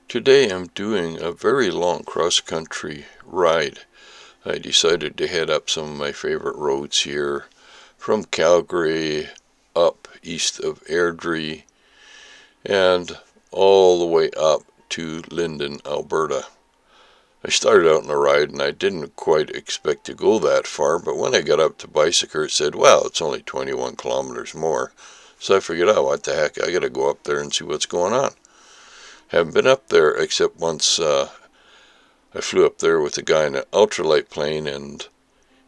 Today I'm doing a very long cross-country ride. I decided to head up some of my favorite roads here from Calgary up east of Airdrie and all the way up to Linden, Alberta. I started out on the ride and I didn't quite expect to go that far, but when I got up to Bicycle it said, well, it's only 21 kilometers more. So I figured, oh, what the heck, I gotta go up there and see what's going on. Haven't been up there except once. I flew up there with a guy in an ultralight plane, and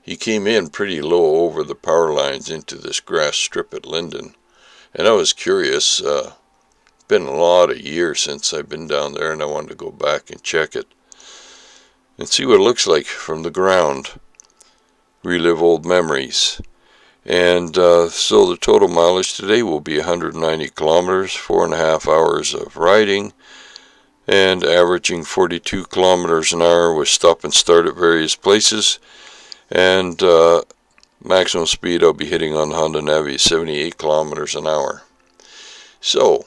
he came in pretty low over the power lines into this grass strip at Linden. And I was curious. Been a lot of years since I've been down there, and I wanted to go back and check it and see what it looks like from the ground. Relive old memories. And so the total mileage today will be 190 kilometers, 4.5 hours of riding, and averaging 42 kilometers an hour with stop and start at various places. And maximum speed I'll be hitting on the Honda Navi is 78 kilometers an hour. So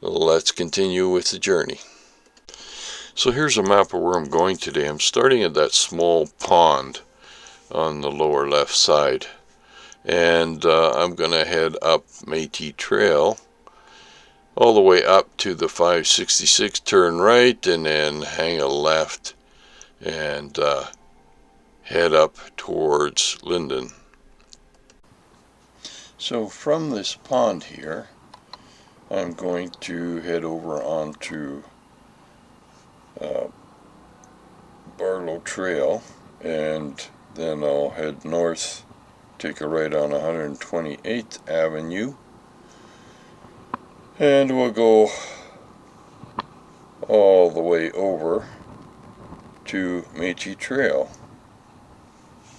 let's continue with the journey. So here's a map of where I'm going today. I'm starting at that small pond on the lower left side, and I'm going to head up Métis Trail all the way up to the 566, turn right, and then hang a left and head up towards Linden. So from this pond here, I'm going to head over onto Barlow Trail, and then I'll head north, take a right on 128th Avenue, and we'll go all the way over to Métis Trail.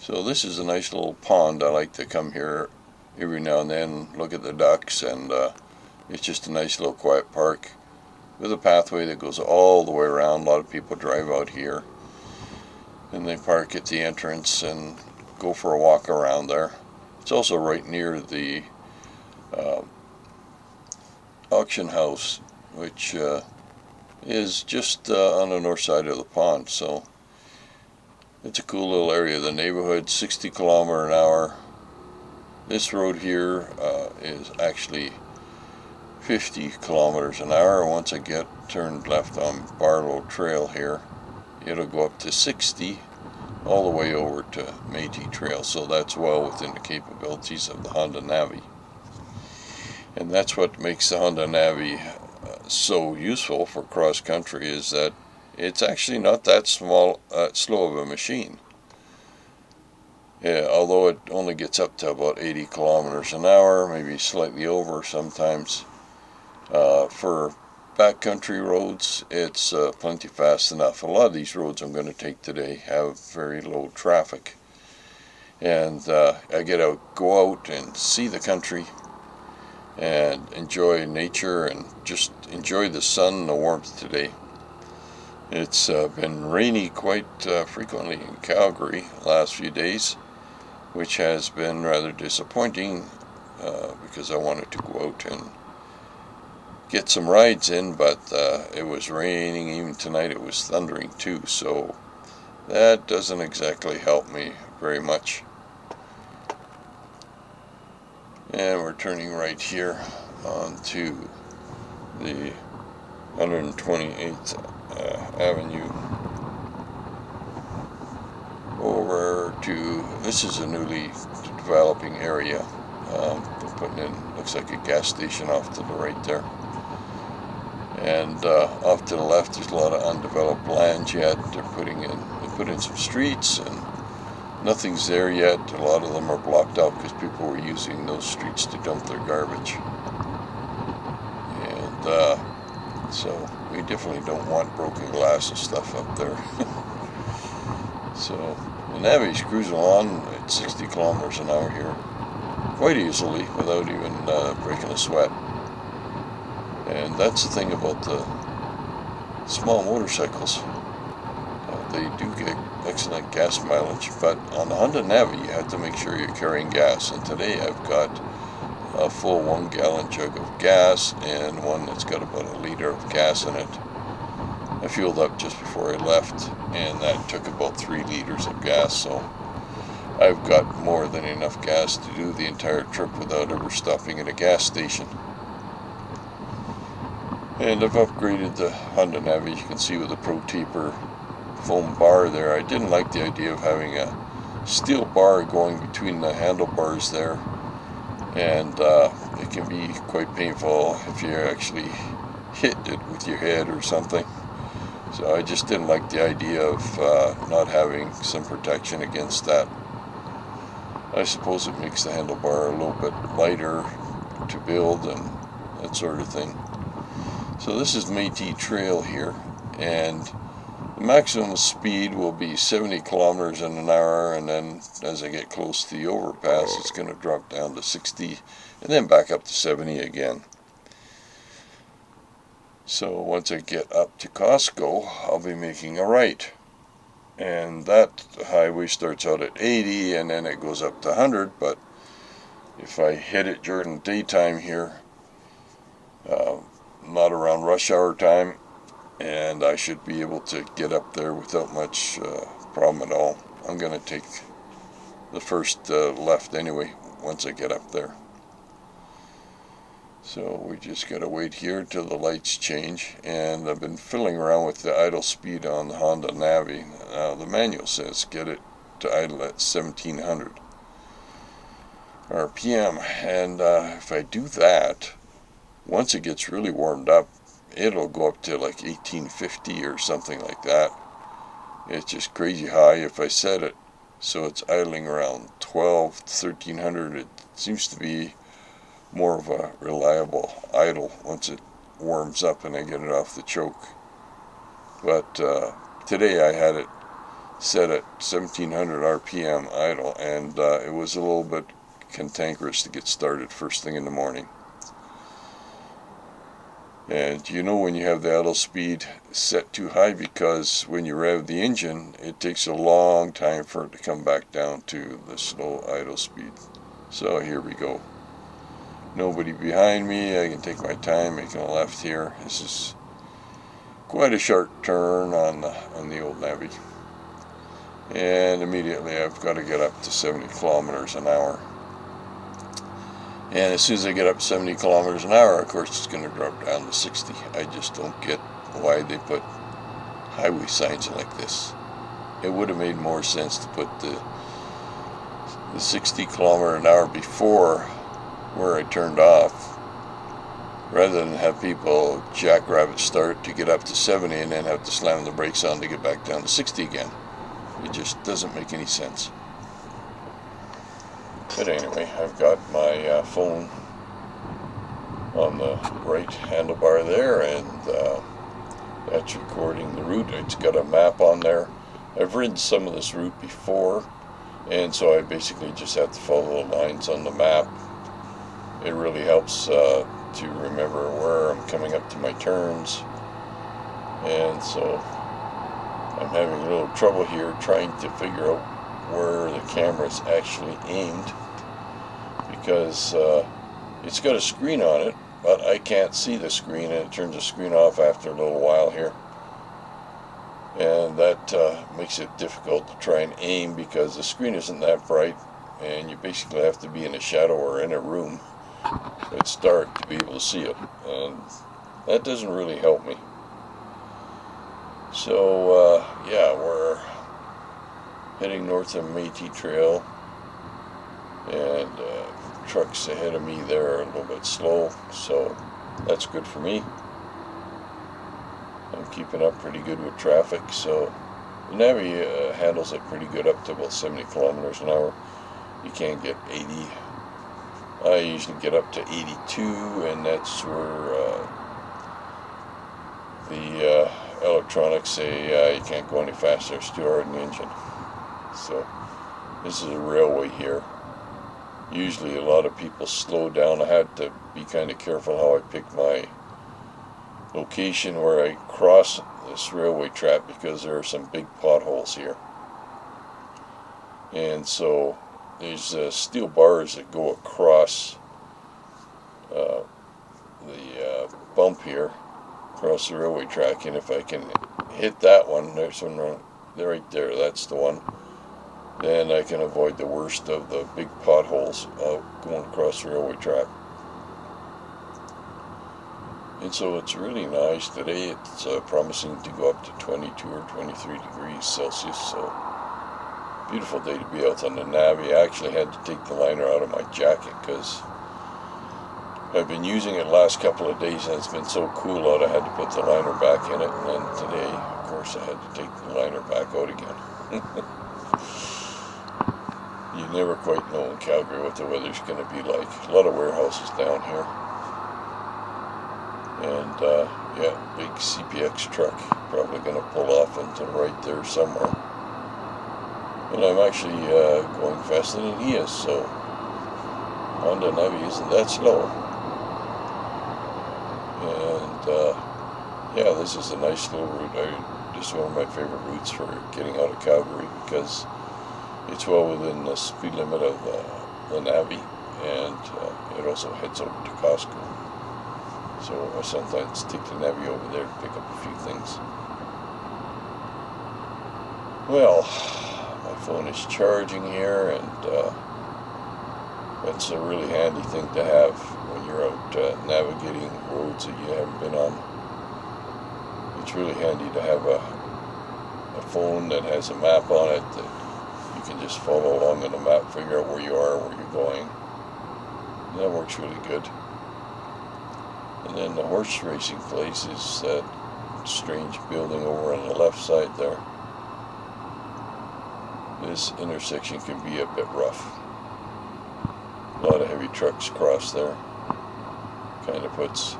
So this is a nice little pond. I like to come here every now and then, look at the ducks, and it's just a nice little quiet park with a pathway that goes all the way around. A lot of people drive out here and they park at the entrance and go for a walk around there. It's also right near the auction house, which is just on the north side of the pond. So it's a cool little area. The neighborhood, 60 kilometer an hour. This road here is actually 50 kilometers an hour. Once I get turned left on Barlow Trail here, it'll go up to 60 all the way over to Métis Trail. So that's well within the capabilities of the Honda Navi. And that's what makes the Honda Navi so useful for cross country, is that it's actually not that slow of a machine. Yeah, although it only gets up to about 80 kilometers an hour, maybe slightly over sometimes. For backcountry roads, it's plenty fast enough. A lot of these roads I'm going to take today have very low traffic, and I go out and see the country and enjoy nature and just enjoy the sun and the warmth today. It's been rainy quite frequently in Calgary the last few days, which has been rather disappointing because I wanted to go out and get some rides in, but it was raining. Even tonight it was thundering too, so that doesn't exactly help me very much. And we're turning right here onto the 128th Avenue over to, this is a newly developing area. They're putting in, looks like a gas station off to the right there. And off to the left, there's a lot of undeveloped land yet. They put in some streets, and nothing's there yet. A lot of them are blocked out because people were using those streets to dump their garbage. And so we definitely don't want broken glass and stuff up there. So the Navi's cruising along at 60 kilometers an hour here, quite easily without even breaking a sweat. And that's the thing about the small motorcycles. They do get excellent gas mileage, but on the Honda Navi you have to make sure you're carrying gas. And today I've got a full 1 gallon jug of gas and one that's got about a liter of gas in it. I fueled up just before I left, and that took about 3 liters of gas, so I've got more than enough gas to do the entire trip without ever stopping at a gas station. And I've upgraded the Honda Navi, you can see with the Pro Taper foam bar there. I didn't like the idea of having a steel bar going between the handlebars there, and it can be quite painful if you actually hit it with your head or something. So I just didn't like the idea of not having some protection against that. I suppose it makes the handlebar a little bit lighter to build and that sort of thing. So this is Métis Trail here, and the maximum speed will be 70 kilometers an hour, and then as I get close to the overpass it's going to drop down to 60 and then back up to 70 again. So once I get up to Costco, I'll be making a right. And that highway starts out at 80 and then it goes up to 100, but if I hit it during daytime here, not around rush hour time, and I should be able to get up there without much problem at all. I'm going to take the first left anyway once I get up there. So we just got to wait here till the lights change, and I've been fiddling around with the idle speed on the Honda Navi. Now the manual says get it to idle at 1700 RPM, and if I do that, once it gets really warmed up, it'll go up to like 1850 or something like that. It's just crazy high. If I set it so it's idling around 1300, it seems to be more of a reliable idle once it warms up and I get it off the choke. But today I had it set at 1700 RPM idle, and it was a little bit cantankerous to get started first thing in the morning. And you know when you have the idle speed set too high, because when you rev the engine it takes a long time for it to come back down to the slow idle speed. So here we go. Nobody behind me, I can take my time making a left here. This is quite a sharp turn on the old Navi. And immediately I've got to get up to 70 kilometers an hour. And as soon as I get up 70 kilometers an hour, of course, it's going to drop down to 60. I just don't get why they put highway signs like this. It would have made more sense to put the 60 kilometer an hour before where I turned off, rather than have people jackrabbit start to get up to 70 and then have to slam the brakes on to get back down to 60 again. It just doesn't make any sense. But anyway, I've got my phone on the right handlebar there, and that's recording the route. It's got a map on there. I've ridden some of this route before, and so I basically just have to follow the lines on the map. It really helps to remember where I'm coming up to my turns, and so I'm having a little trouble here trying to figure out where the camera's actually aimed, because it's got a screen on it, but I can't see the screen, and it turns the screen off after a little while here, and that makes it difficult to try and aim because the screen isn't that bright, and you basically have to be in a shadow or in a room. It's dark to be able to see it, and that doesn't really help me. So yeah, we're heading north of Métis Trail, and trucks ahead of me there are a little bit slow, so that's good for me. I'm keeping up pretty good with traffic, so the Navi handles it pretty good up to about 70 kilometers an hour. You can't get 80. I usually get up to 82, and that's where the electronics say you can't go any faster, it's too hard in the engine. So this is a railway here. Usually a lot of people slow down. I had to be kind of careful how I pick my location where I cross this railway track, because there are some big potholes here. And so there's steel bars that go across the bump here, across the railway track, and if I can hit that one, there's one right there, that's the one, then I can avoid the worst of the big potholes going across the railway track. And so it's really nice today. It's promising to go up to 22 or 23 degrees Celsius, so beautiful day to be out on the Navi. I actually had to take the liner out of my jacket because I've been using it the last couple of days and it's been so cool out I had to put the liner back in it, and then today, of course, I had to take the liner back out again. You never quite know in Calgary what the weather's going to be like. A lot of warehouses down here. And yeah, big CPX truck probably going to pull off into right there somewhere. And I'm actually going faster than he is, so Honda Navi isn't that slow. And yeah, this is a nice little route. This is one of my favorite routes for getting out of Calgary because it's well within the speed limit of the Navi, and it also heads over to Costco. So I sometimes take the Navi over there to pick up a few things. Well, my phone is charging here, and that's a really handy thing to have when you're out navigating roads that you haven't been on. It's really handy to have a phone that has a map on it that you can just follow along on the map, figure out where you are, where you're going. And that works really good. And then the horse racing place is that strange building over on the left side there. This intersection can be a bit rough. A lot of heavy trucks cross there. Kind of puts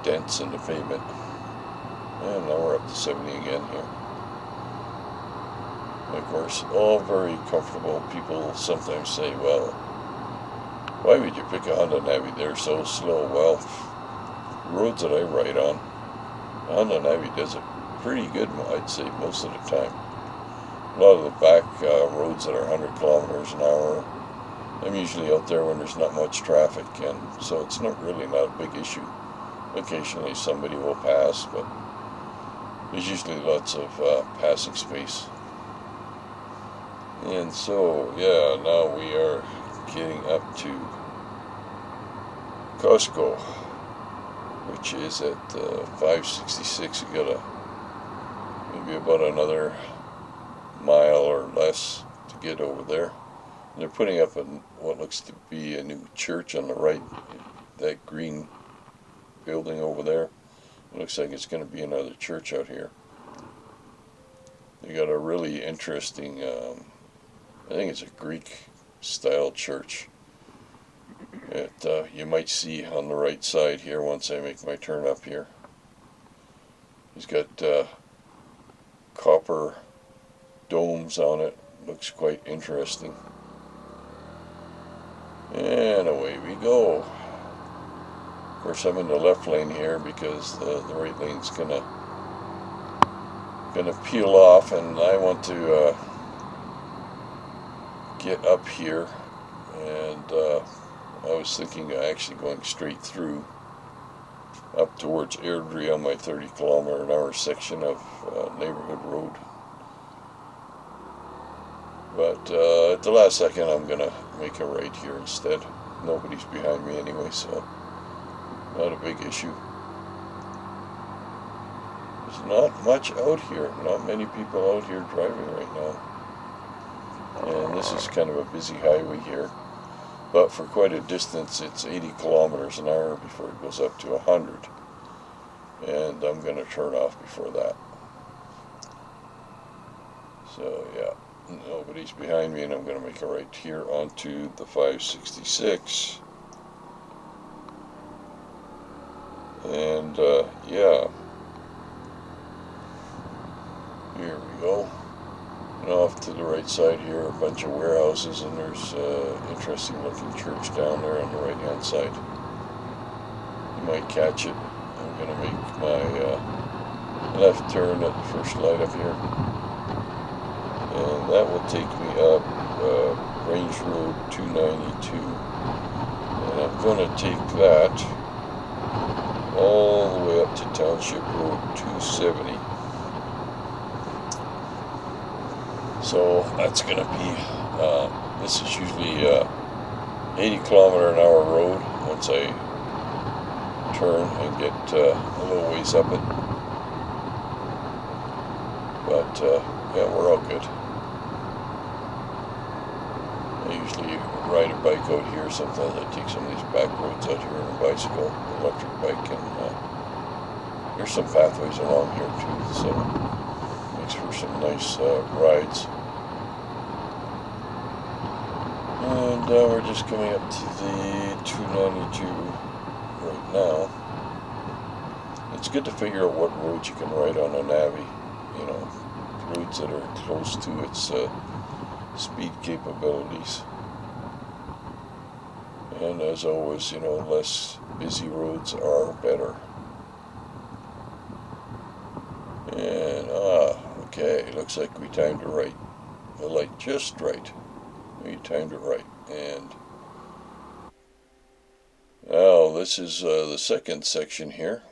dents in the pavement. And now we're up to 70 again here. And of course, all very comfortable. People sometimes say, well, why would you pick a Honda Navi? They're so slow. Well, roads that I ride on, Honda Navi does it pretty good, I'd say, most of the time. A lot of the back roads that are 100 kilometers an hour, I'm usually out there when there's not much traffic, and so it's not a big issue. Occasionally somebody will pass, but there's usually lots of passing space. And so, yeah, now we are getting up to Costco, which is at 566. You gotta maybe about another mile or less to get over there. And they're putting up what looks to be a new church on the right, that green building over there. It looks like it's going to be another church out here. They got a really interesting, I think it's a Greek style church that you might see on the right side here once I make my turn up here. He's got copper domes on it. Looks quite interesting. And away we go. Of course, I'm in the left lane here because the right lane's gonna peel off, and I want to get up here, and I was thinking of actually going straight through up towards Airdrie on my 30-kilometer-an-hour section of neighborhood road. But at the last second, I'm going to make a right here instead. Nobody's behind me anyway, so not a big issue. There's not much out here. Not many people out here driving right now. And this is kind of a busy highway here. But for quite a distance, it's 80 kilometers an hour before it goes up to 100. And I'm going to turn off before that. So, yeah. Nobody's behind me, and I'm going to make a right here onto the 566. And, yeah. Here we go. And off to the right side here, a bunch of warehouses, and there's an interesting looking church down there on the right hand side. You might catch it. I'm going to make my left turn at the first light up here. And that will take me up Range Road 292. And I'm going to take that all the way up to Township Road 270. So that's going to be, this is usually 80-kilometer-an-hour road once I turn and get a little ways up it. But yeah, we're all good. I usually ride a bike out here. Sometimes I take some of these back roads out here on a bicycle, electric bike, and there's some pathways along here too, so makes for some nice rides. And we're just coming up to the 292 right now. It's good to figure out what roads you can ride on a Navi, you know, roads that are close to its speed capabilities. And as always, you know, less busy roads are better. And, okay, looks like we timed it right. The light just right. We timed it right. And now this is the second section here,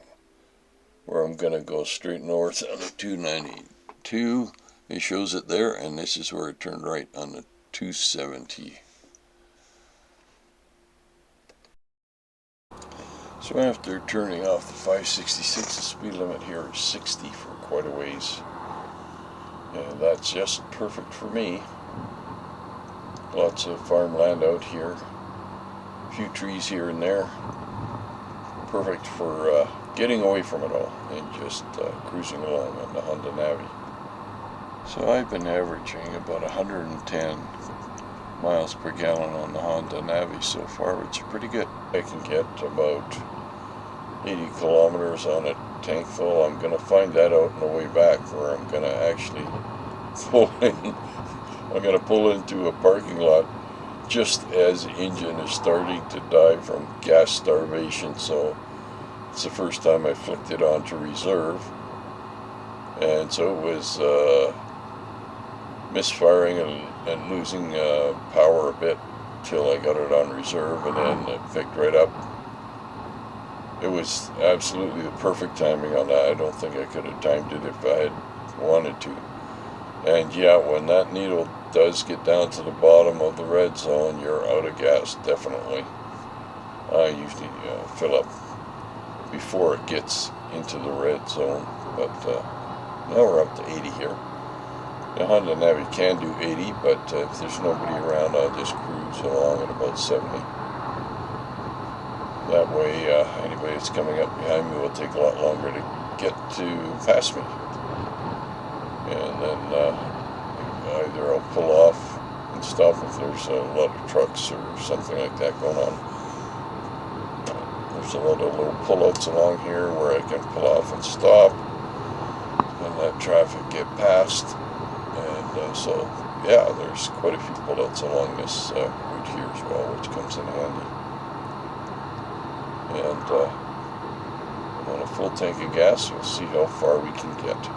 where I'm going to go straight north on the 292. It shows it there, and this is where it turned right on the 270. So after turning off the 566, the speed limit here is 60 for quite a ways. And that's just perfect for me. Lots of farmland out here. A few trees here and there. Perfect for getting away from it all and just cruising along on the Honda Navi. So I've been averaging about 110 miles per gallon on the Honda Navi so far, which is pretty good. I can get about 80 kilometers on a tank full. I'm going to find that out on the way back, where I'm going to actually pull in. I'm going to pull into a parking lot just as the engine is starting to die from gas starvation. So it's the first time I flicked it on to reserve, and so it was misfiring and losing power a bit till I got it on reserve, and then it picked right up. It was absolutely the perfect timing on that. I don't think I could have timed it if I had wanted to. And yeah, when that needle does get down to the bottom of the red zone, you're out of gas, definitely. I usually fill up before it gets into the red zone, but now we're up to 80 here. The Honda Navi can do 80, but if there's nobody around, I'll just cruise along at about 70. That way, anybody that's coming up behind me will take a lot longer to get to pass me. And then either I'll pull off and stop if there's a lot of trucks or something like that going on. There's a lot of little pullouts along here where I can pull off and stop and let traffic get past. And so, yeah, there's quite a few pullouts along this route here as well, which comes in handy. And on a full tank of gas, we'll see how far we can get.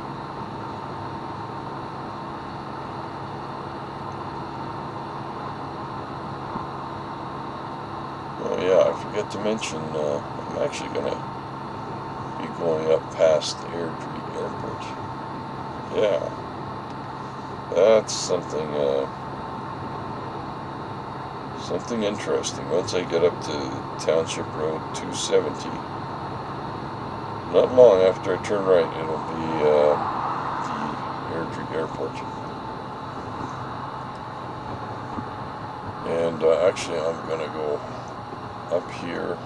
Oh yeah, I forgot to mention, I'm actually going to be going up past Airdrie Airport. Yeah, that's something interesting. Once I get up to Township Road 270, not long after I turn right, it'll be the Airdrie Airport. And actually, I'm going to go up here,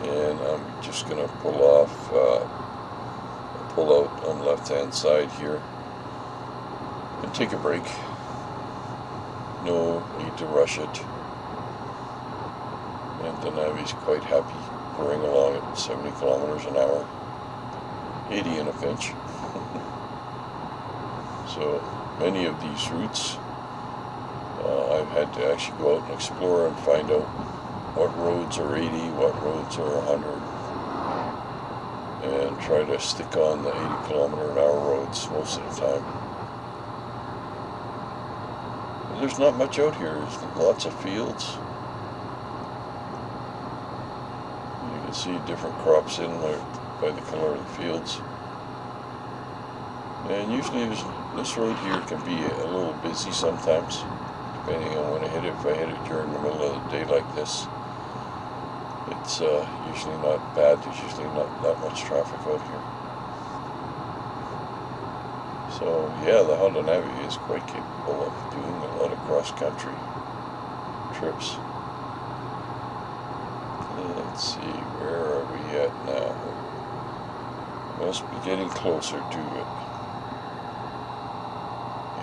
and I'm just going to pull out on the left-hand side here and take a break. No need to rush it. And the Navi's quite happy purring along at 70 kilometers an hour, 80 in a pinch. So many of these routes I've had to actually go out and explore and find out what roads are 80, what roads are 100, and try to stick on the 80-kilometer-an-hour roads most of the time. But there's not much out here. There's lots of fields. You can see different crops in there by the color of the fields. And usually there's This road here can be a little busy sometimes, depending on when I hit it. If I hit it during the middle of the day like this, it's usually not bad. There's usually not that much traffic out here. So yeah, the Honda Navi is quite capable of doing a lot of cross-country trips. Let's see, where are we at now? Must be getting closer to it.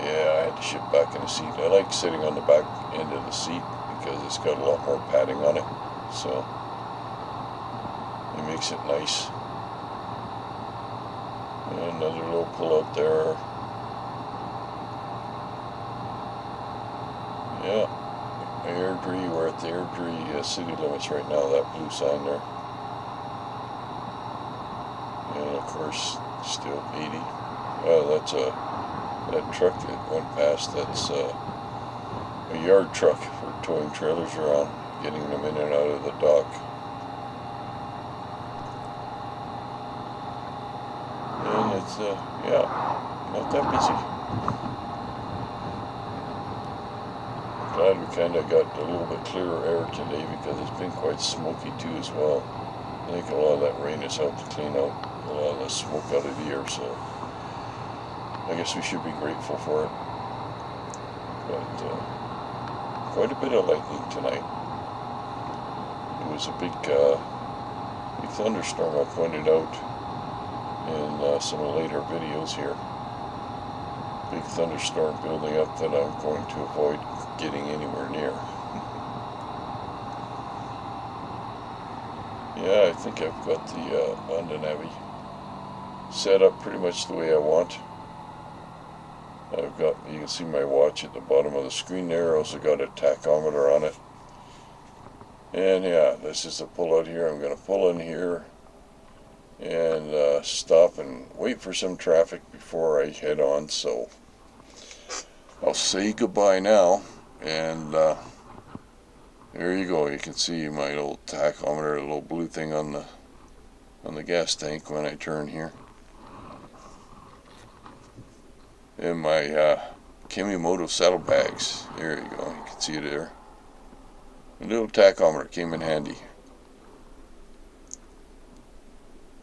Yeah, I had to shift back in the seat. I like sitting on the back end of the seat because it's got a lot more padding on it. So it makes it nice. And another little pull out there. Yeah, Airdrie, we're at the Airdrie city limits right now, that blue sign there. And of course, still 80. Oh, that's that truck that went past, that's a yard truck for towing trailers around, getting them in and out of the dock. And it's, yeah, not that busy. I'm glad we kind of got a little bit clearer air today because it's been quite smoky too as well. I think a lot of that rain has helped to clean out a lot of the smoke out of the air, so I guess we should be grateful for it. But quite a bit of lightning tonight. It was a big thunderstorm I pointed out in some of the later videos here. Big thunderstorm building up that I'm going to avoid getting anywhere near. Yeah, I think I've got the Honda Navi set up pretty much the way I want. I've got, you can see my watch at the bottom of the screen there. I also got a tachometer on it. And yeah, this is the pull out here. I'm going to pull in here and stop and wait for some traffic before I head on. So I'll say goodbye now, and there you go. You can see my little tachometer, the little blue thing on the gas tank when I turn here. And my Kimimoto saddlebags. There you go. You can see it there. A little tachometer came in handy.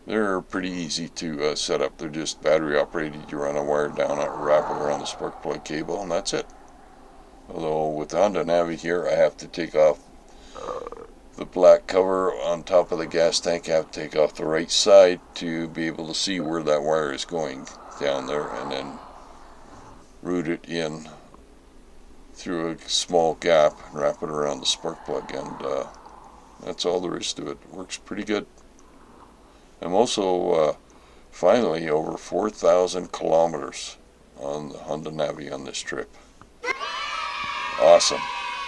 They're pretty easy to set up. They're just battery operated. You run a wire down, wrap it around the spark plug cable, and that's it. Although with the Honda Navi here, I have to take off the black cover on top of the gas tank. I have to take off the right side to be able to see where that wire is going down there, and then route it in through a small gap and wrap it around the spark plug, and that's all there is to it. It works pretty good. I'm also finally over 4,000 kilometers on the Honda Navi on this trip. Awesome.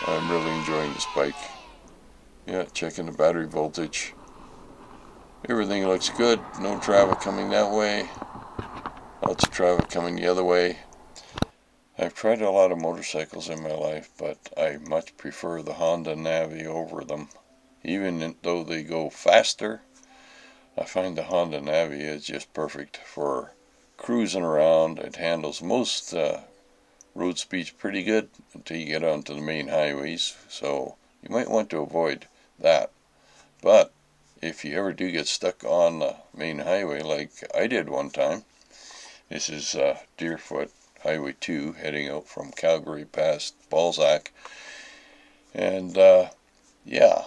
I'm really enjoying this bike. Yeah, checking the battery voltage. Everything looks good. No traffic coming that way. Lots of traffic coming the other way. I've tried a lot of motorcycles in my life, but I much prefer the Honda Navi over them. Even though they go faster, I find the Honda Navi is just perfect for cruising around. It handles most road speeds pretty good until you get onto the main highways, so you might want to avoid that. But if you ever do get stuck on the main highway like I did one time, this is Deerfoot Highway 2 heading out from Calgary past Balzac, and yeah,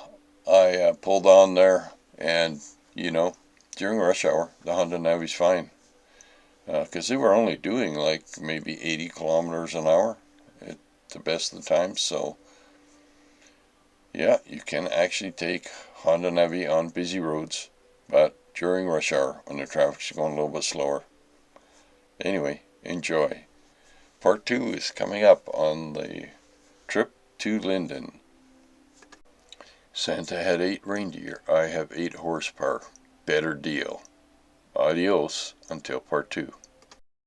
I pulled on there, and you know, during rush hour the Honda Navi's fine, because they were only doing like maybe 80 kilometers an hour at the best of the times. So yeah, you can actually take Honda Navi on busy roads, but during rush hour when the traffic's going a little bit slower. Anyway, enjoy. Part 2 is coming up on the trip to Linden. Santa had 8 reindeer. I have 8 horsepower. Better deal. Adios until part 2.